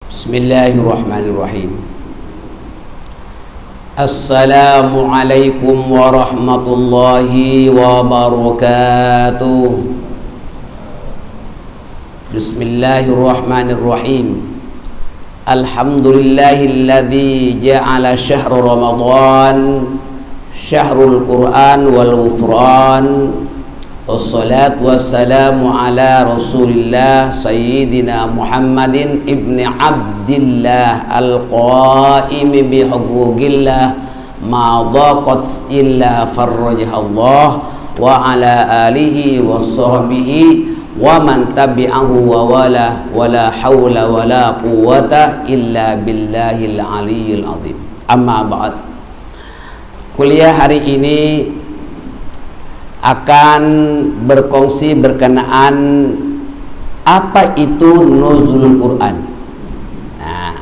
Bismillahirrahmanirrahim. Assalamualaikum warahmatullahi wabarakatuh. Bismillahirrahmanirrahim. Alhamdulillahilladzi ja'ala syahra Ramadan syahrul Qur'an wal ghufran. Wassalatu wassalamu ala Rasulillah Sayyidina Muhammadin ibni Abdillah al-qaimi bihuquqillah ma dhaqat illa farrajahallah wa ala alihi wa sahbihi wa man tabi'ahu wa wala hawla wala quwwata illa billahil aliyyil azim. Amma ba'd. Kuliah hari ini akan berkongsi berkenaan apa itu nuzul Quran. Nah,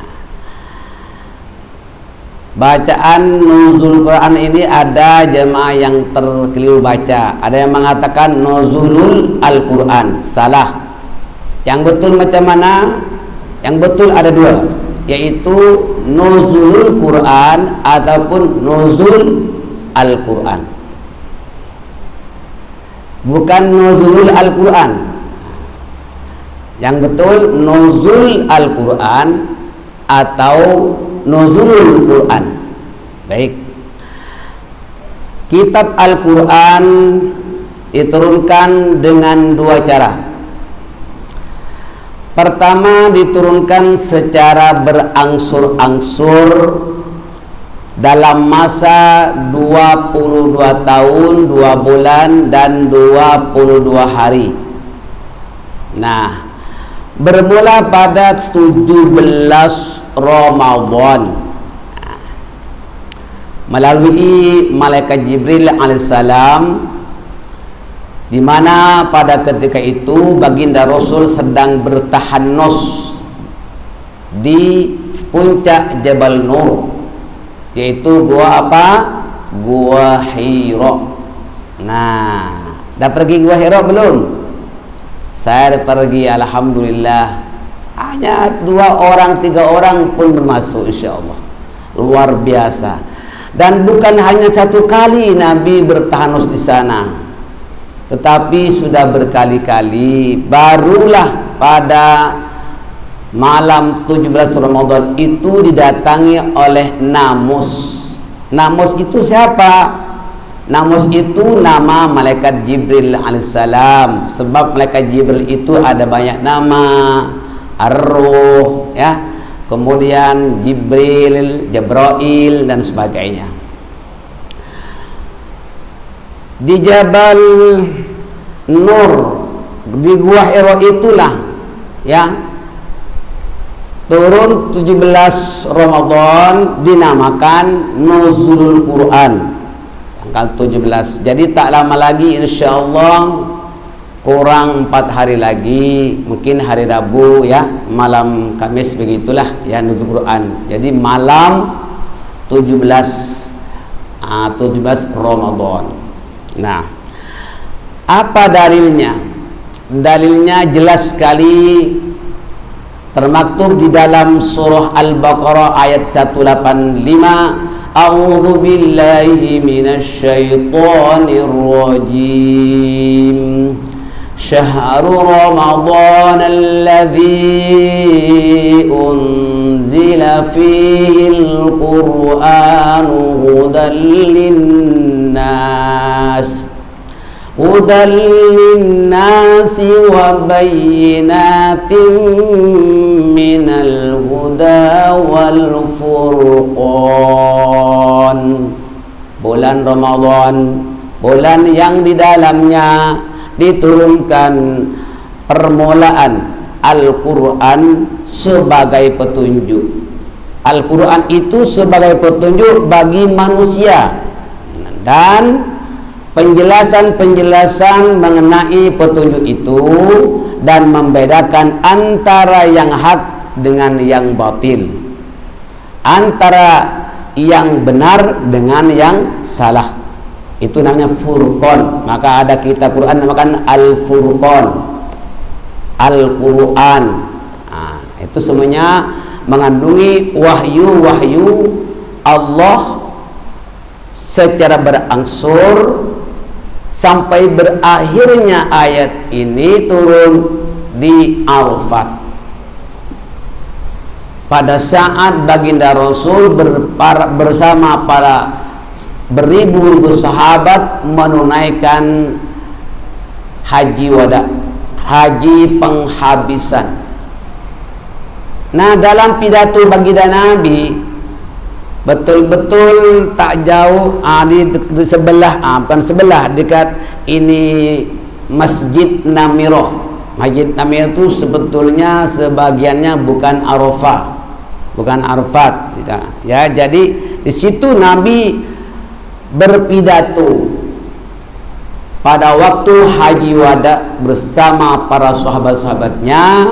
bacaan nuzul Quran ini ada jemaah yang terkeliru baca. Ada yang mengatakan nuzulul Al-Quran. Salah. Yang betul macam mana? Yang betul ada dua, yaitu nuzulul Quran ataupun nuzul Al-Quran. Bukan nuzulul Al-Quran. Yang betul nuzul Al-Quran atau nuzulul Quran. Baik. Kitab Al-Quran diturunkan dengan dua cara. Pertama, diturunkan secara berangsur-angsur dalam masa 22 tahun, 2 bulan dan 22 hari. Nah, bermula pada 17 Ramadan melalui malaikat Jibril alaihissalam, di mana pada ketika itu baginda Rasul sedang bertahanus di puncak Jabal Nur, yaitu gua apa? Gua Hira. Nah, dah pergi gua Hira belum? Saya dah pergi, alhamdulillah. Hanya 2 orang 3 orang pun bermasuk, insyaallah. Luar biasa. Dan bukan hanya satu kali Nabi bertahanus di sana, tetapi sudah berkali-kali. Barulah pada malam 17 Ramadan itu didatangi oleh Namus. Namus itu siapa? Namus itu nama malaikat Jibril alaihissalam. Sebab malaikat Jibril itu ada banyak nama, Ar-Ruh, ya, kemudian Jibril, Jibrail dan sebagainya. Di Jabal Nur, di Gua Hira itulah, ya, turun 17 Ramadan dinamakan Nuzulul Quran tanggal 17. Jadi tak lama lagi insyaallah, kurang 4 hari lagi, mungkin hari Rabu, ya, malam Kamis begitulah, ya, Nuzul Quran. Jadi malam 17 Ramadan. Nah, apa dalilnya? Dalilnya jelas sekali, termaktub di dalam surah Al-Baqarah ayat 185. A'udzu billahi minasy syaithanir rajim. Syahrul Ramadan alladzi unzila fihil Qur'anu hudan linnas wa bayyinatin minal huda wal furqan. Bulan Ramadan, bulan yang di dalamnya diturunkan permulaan Al-Quran sebagai petunjuk. Al-Quran itu sebagai petunjuk bagi manusia, dan penjelasan-penjelasan mengenai petunjuk itu dan membedakan antara yang hak dengan yang batil, antara yang benar dengan yang salah. Itu namanya Furqan. Maka ada kitab Quran namakan Al-Furqan, Al-Quran. Nah, itu semuanya mengandungi wahyu-wahyu Allah secara berangsur sampai berakhirnya ayat ini turun di Arafat. Pada saat baginda Rasul bersama para beribu-ribu sahabat menunaikan haji wada, haji penghabisan. Nah, dalam pidato baginda Nabi betul-betul tak jauh di sebelah, bukan sebelah, dekat ini Masjid Namirah. Masjid Namirah itu sebetulnya sebagiannya bukan Arafah, bukan Arafat, tidak. Ya, jadi di situ Nabi berpidato pada waktu haji wada bersama para sahabat-sahabatnya,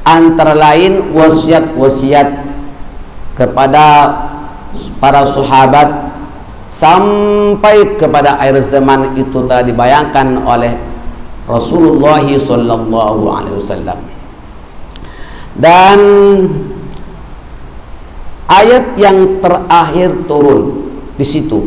antara lain wasiat-wasiat kepada para sahabat sampai kepada akhir zaman itu telah dibayangkan oleh Rasulullah sallallahu alaihi wasallam. Dan ayat yang terakhir turun di situ,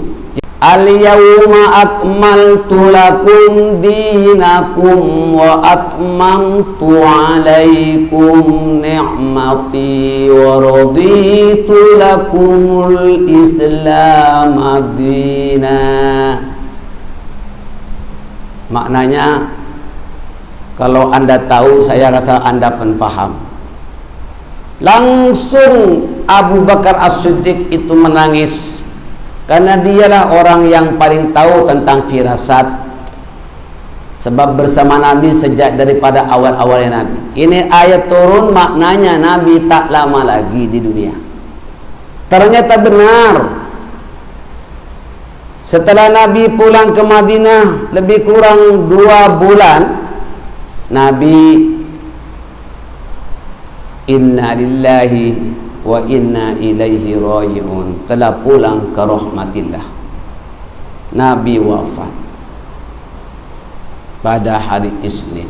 al-yawma akmaltu lakum dinakum wa atmamtu alaikum ni'mati wa raditu lakumul islam adina. Maknanya, kalau Anda tahu, saya rasa Anda pun paham. Langsung Abu Bakar As-Siddiq itu menangis, karena dialah orang yang paling tahu tentang firasat. Sebab bersama Nabi sejak daripada awal-awalnya Nabi. Ini ayat turun, maknanya Nabi tak lama lagi di dunia. Ternyata benar. Setelah Nabi pulang ke Madinah lebih kurang 2 bulan, Nabi inna lillahi wa inna ilaihi raji'un telah pulang ke rahmatillah. Nabi wafat pada hari Isnin.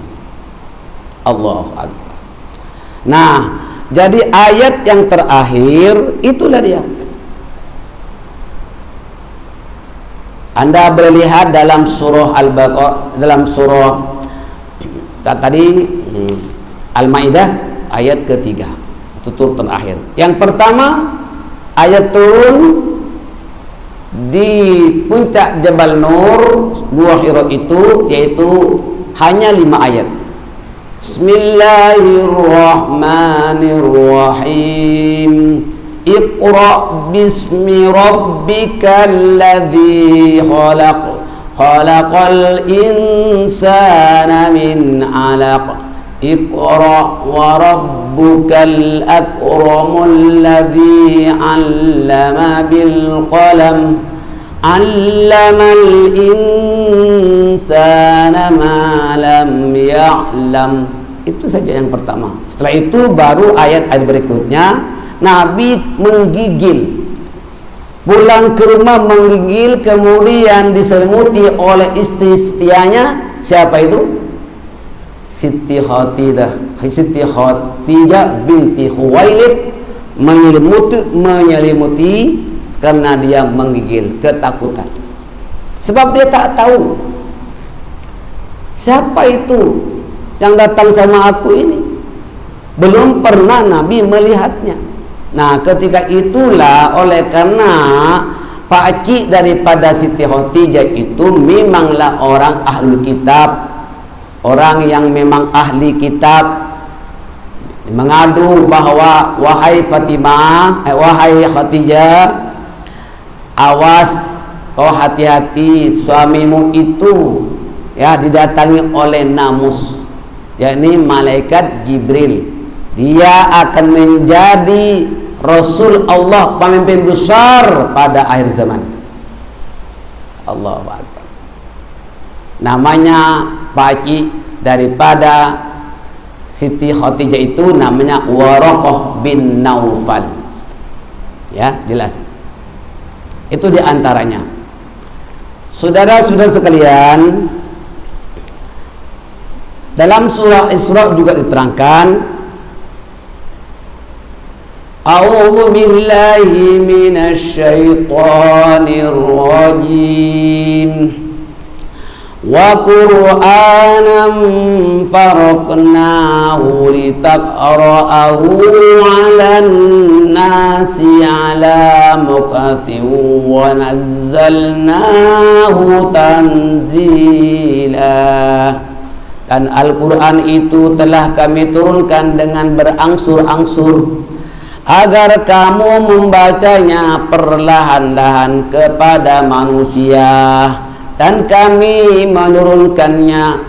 Allahu Akbar. Nah, jadi ayat yang terakhir itulah dia. Anda boleh lihat dalam surah Al-Baqarah, dalam surah tadi Al-Maidah ayat ketiga, itu turun terakhir. Yang pertama ayat turun di puncak Jabal Nur, Gua Hira itu, yaitu hanya 5 ayat. Bismillahirrahmanirrahim. Iqra bismi rabbikal ladzi khalaq, khalaqal insana min 'alaq. Iqra wa rabbukal akramul ladzi 'allama bil qalam, 'allamal insana ma lam ya'lam. Itu saja yang pertama. Setelah itu baru ayat-ayat berikutnya. Nabi menggigil, pulang ke rumah menggigil, kemudian diselimuti oleh istri setianya. Siapa itu? Siti Khadidah binti Khuwailid, menyelimuti karena dia menggigil, ketakutan. Sebab dia tak tahu siapa itu yang datang sama aku ini. Belum pernah Nabi melihatnya. Nah, ketika itulah, oleh karena pakcik daripada Siti Khadijah itu memanglah orang ahlul kitab, orang yang memang ahli kitab, mengadu bahwa wahai Fatimah, wahai Khadijah, awas, kau hati-hati, suamimu itu ya didatangi oleh namus, yakni malaikat Jibril. Dia akan menjadi Rasul Allah, pemimpin besar pada akhir zaman. Allahu Akbar. Namanya pakcik daripada Siti Khadijah itu namanya Waraqah bin Naufal. Ya, jelas. Itu diantaranya. Saudara-saudara sekalian, dalam surah Isra juga diterangkan A'udzu billahi minasyaitonir rajim. Wa Qur'anan faraqnahu litaqra'ahu 'alan nasi 'ala muqatin wa nazzalnahu tanzila. Dan Al-Quran itu telah kami turunkan dengan berangsur-angsur agar kamu membacanya perlahan-lahan kepada manusia, dan kami menurunkannya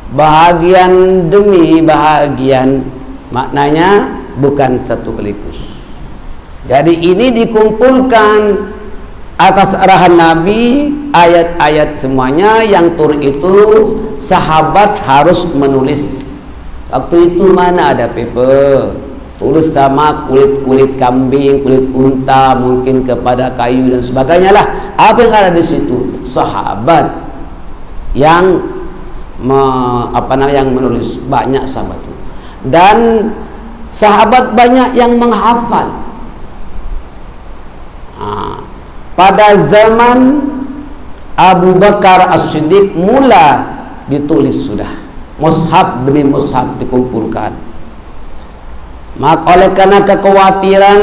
bahagian demi bahagian, maknanya bukan satu sekaligus. Jadi ini dikumpulkan atas arahan Nabi, ayat-ayat semuanya yang turun itu sahabat harus menulis. Waktu itu mana ada paper, tulis sama kulit kambing, kulit unta, mungkin kepada kayu dan sebagainya lah. Apa yang ada di situ? Sahabat yang yang menulis, banyak sahabat itu. Dan sahabat banyak yang menghafal. Pada zaman Abu Bakar As-Siddiq mula ditulis sudah, mushaf demi mushaf dikumpulkan. Maka oleh karena kekhawatiran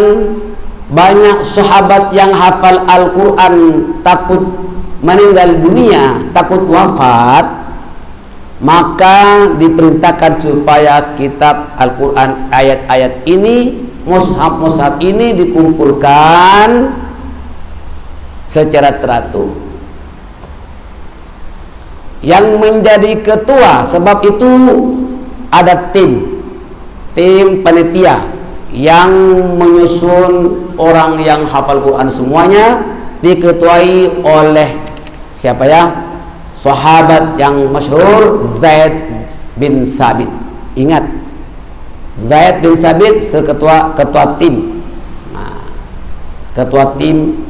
banyak sahabat yang hafal Al-Quran takut meninggal dunia, takut wafat, maka diperintahkan supaya kitab Al-Quran, ayat-ayat ini, mushaf-mushaf ini dikumpulkan secara teratur. Yang menjadi ketua, sebab itu ada tim panitia yang menyusun orang yang hafal Quran semuanya, diketuai oleh siapa ya? Sahabat yang masyhur Zaid bin Sabit. Ingat, Zaid bin Sabit ketua tim. Nah, ketua tim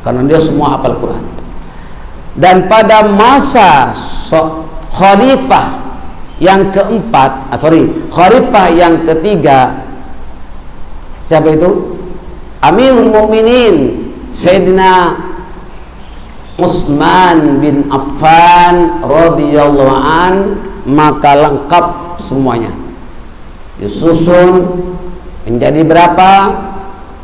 karena dia semua hafal Quran. Dan pada masa khalifah yang keempat, khalifah yang ketiga, siapa itu? Amirul Mukminin Sayyidina Utsman bin Affan radhiyallahu an, maka lengkap semuanya. Disusun menjadi berapa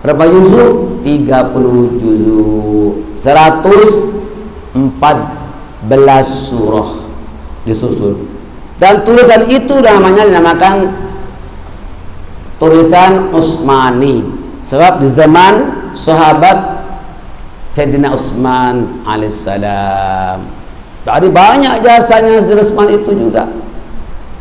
juzuk? 30 juzuk, 114 surah disusun. Dan tulisan itu dinamakan tulisan Utsmani, sebab di zaman sahabat Sayyidina Utsman alaihissalam. Jadi banyak jasanya Sayyidina Utsman itu juga.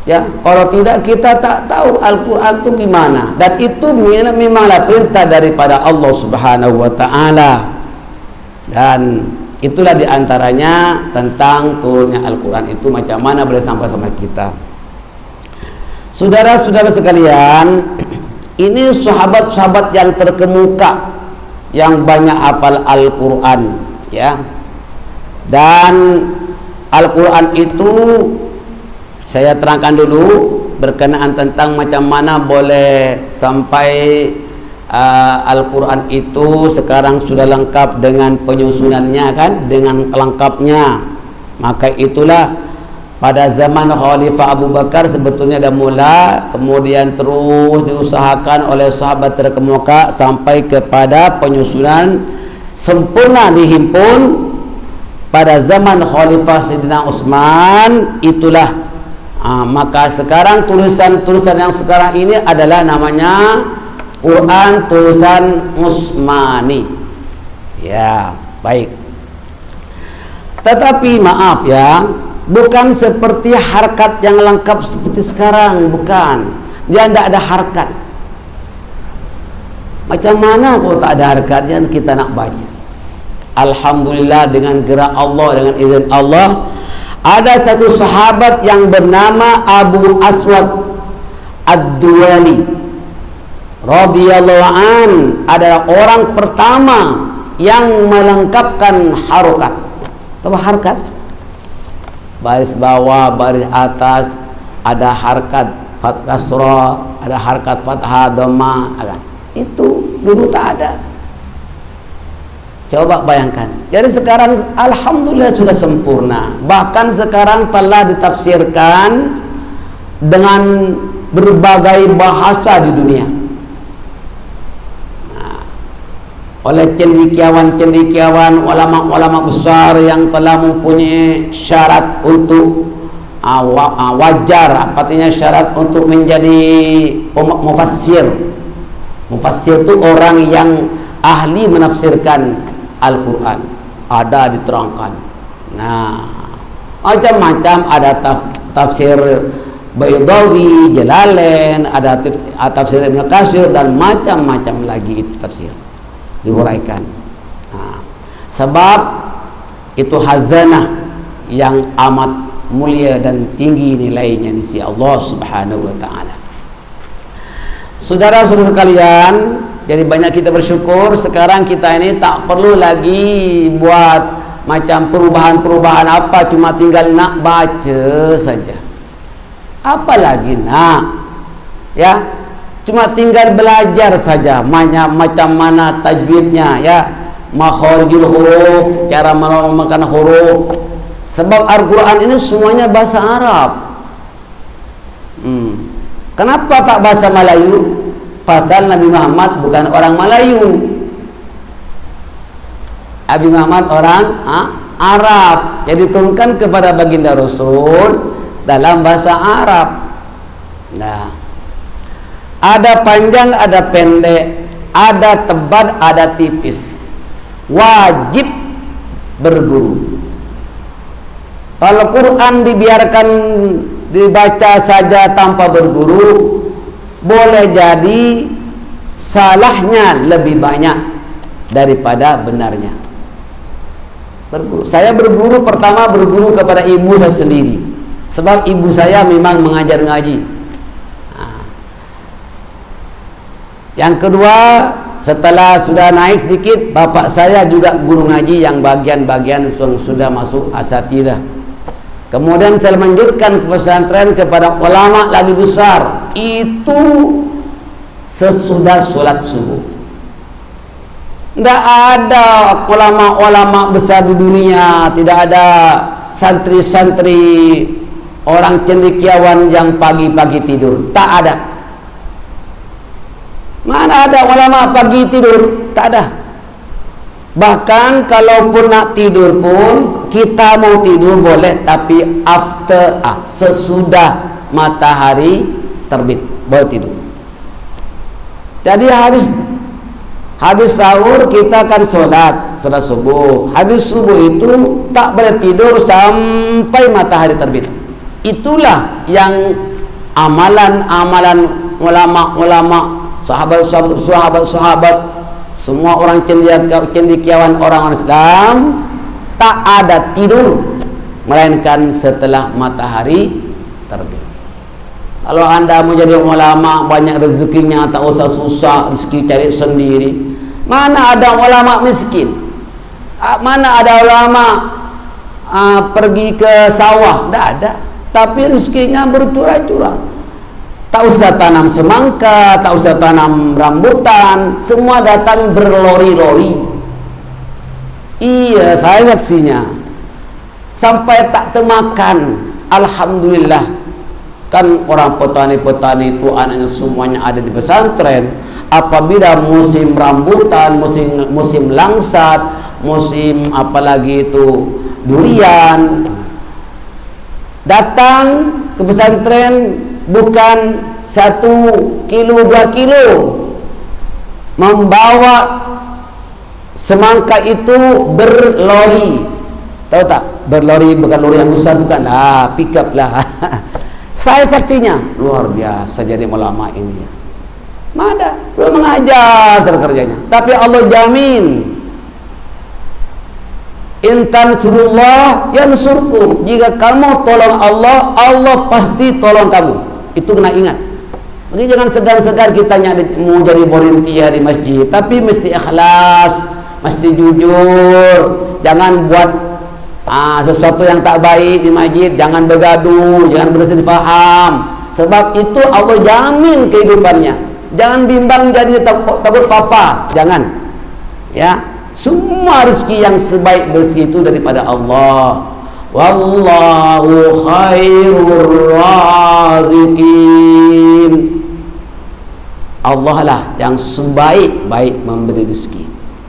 Ya, kalau tidak kita tak tahu Al-Quran itu gimana. Dan itu memanglah perintah daripada Allah Subhanahu wa Ta'ala. Dan itulah diantaranya tentang turunnya Al-Quran itu macam mana boleh sampai sama kita. Saudara-saudara sekalian, ini sahabat-sahabat yang terkemuka, yang banyak hafal Al-Quran, ya. Dan Al-Quran itu saya terangkan dulu berkenaan tentang macam mana boleh sampai Al-Quran itu sekarang sudah lengkap dengan penyusunannya, kan, dengan lengkapnya. Maka itulah pada zaman Khalifah Abu Bakar sebetulnya dah mula, kemudian terus diusahakan oleh sahabat terkemuka sampai kepada penyusunan sempurna dihimpun pada zaman Khalifah Sayyidina Utsman. Itulah maka sekarang tulisan-tulisan yang sekarang ini adalah namanya Quran tulisan Utsmani. Ya, baik. Tetapi maaf ya, bukan seperti harkat yang lengkap seperti sekarang, bukan. Dia tidak ada harkat. Macam mana kalau tak ada harkat yang kita nak baca? Alhamdulillah, dengan gerak Allah, dengan izin Allah, ada satu sahabat yang bernama Abu Aswad Ad-Duwali radhiyallahu an, adalah orang pertama yang melengkapkan harokat. Tahu harkat? Baris bawah, baris atas, ada harkat fathah kasrah, ada harkat fathah dhamma, ada. Itu dulu tak ada. Coba bayangkan. Jadi sekarang alhamdulillah sudah sempurna. Bahkan sekarang telah ditafsirkan dengan berbagai bahasa di dunia. Nah, oleh cendekiawan-cendekiawan, ulama-ulama besar yang telah mempunyai syarat untuk wajar, artinya syarat untuk menjadi mufassir. Mufassir itu orang yang ahli menafsirkan Al-Quran, ada diterangkan. Nah, macam-macam, ada tafsir Baydawi, Jalalain, ada tafsir Ibnu Katsir, dan macam-macam lagi itu tafsir diuraikan. Nah, sebab itu hazanah yang amat mulia dan tinggi nilainya di sisi Allah Subhanahu wa taala. Saudara-saudara sekalian, jadi banyak kita bersyukur sekarang kita ini tak perlu lagi buat macam perubahan-perubahan apa, cuma tinggal nak baca saja. Apalagi nak, ya, cuma tinggal belajar saja macam mana tajwidnya, ya, makharijul huruf, cara memakan huruf. Sebab Al-Quran ini semuanya bahasa Arab. Kenapa tak bahasa Melayu? Pasal Nabi Muhammad bukan orang Melayu. Nabi Muhammad orang Arab. Jadi diturunkan kepada baginda Rasul dalam bahasa Arab. Nah, ada panjang, ada pendek, ada tebal, ada tipis. Wajib berguru. Kalau Quran dibiarkan dibaca saja tanpa berguru, boleh jadi salahnya lebih banyak daripada benarnya. Berguru. Saya berguru, pertama berguru kepada ibu saya sendiri. Sebab ibu saya memang mengajar ngaji. Nah. Yang kedua, setelah sudah naik sedikit, bapak saya juga guru ngaji yang bagian-bagian sudah masuk asatidah. Kemudian saya lanjutkan ke pesantren kepada ulama lagi besar. Itu sesudah sholat subuh. Tidak ada ulama-ulama besar di dunia, tidak ada santri-santri orang cendekiawan yang pagi-pagi tidur. Tak ada. Mana ada ulama pagi tidur? Tak ada. Bahkan kalaupun nak tidur pun, kita mau tidur boleh, tapi sesudah matahari terbit baru tidur. Jadi habis sahur kita kan sholat subuh. Habis subuh itu tak boleh tidur sampai matahari terbit. Itulah yang amalan-amalan ulama-ulama, sahabat-sahabat, semua orang cendekiawan orang Islam tak ada tidur melainkan setelah matahari terbit. Kalau anda mau jadi ulama banyak rezekinya, tak usah susah rezeki cari sendiri. Mana ada ulama miskin? Mana ada ulama pergi ke sawah? Tak ada. Tapi rezekinya bercurah-curah. Tak usah tanam semangka, tak usah tanam rambutan, semua datang berlori-lori. Iya, saya saksinya. Sampai tak temakan, alhamdulillah. Kan orang petani-petani itu anaknya semuanya ada di pesantren. Apabila musim rambutan, musim langsat, musim apalagi itu durian, datang ke pesantren bukan 1 kilo 2 kilo, membawa semangka itu berlori. Tahu tak? Berlori, bukan lori yang besar, bukan. Pick up lah. Saya saksinya. Luar biasa jadi ulama ini. Mana? Belum mengajar kerjanya. Tapi Allah jamin. Intan surullah yansurkum. Jika kamu tolong Allah, Allah pasti tolong kamu. Itu kena ingat. Jadi jangan segan-segan kita mau jadi volunteer di masjid, tapi mesti ikhlas, mesti jujur. Jangan buat sesuatu yang tak baik di masjid, jangan bergaduh, jangan berselisih faham. Sebab itu Allah jamin kehidupannya. Jangan bimbang jadi takut papa, jangan. Ya, semua rezeki yang sebaik bersih itu daripada Allah. Wallahu khairur raziqin. Allah lah yang sebaik-baik memberi rezeki.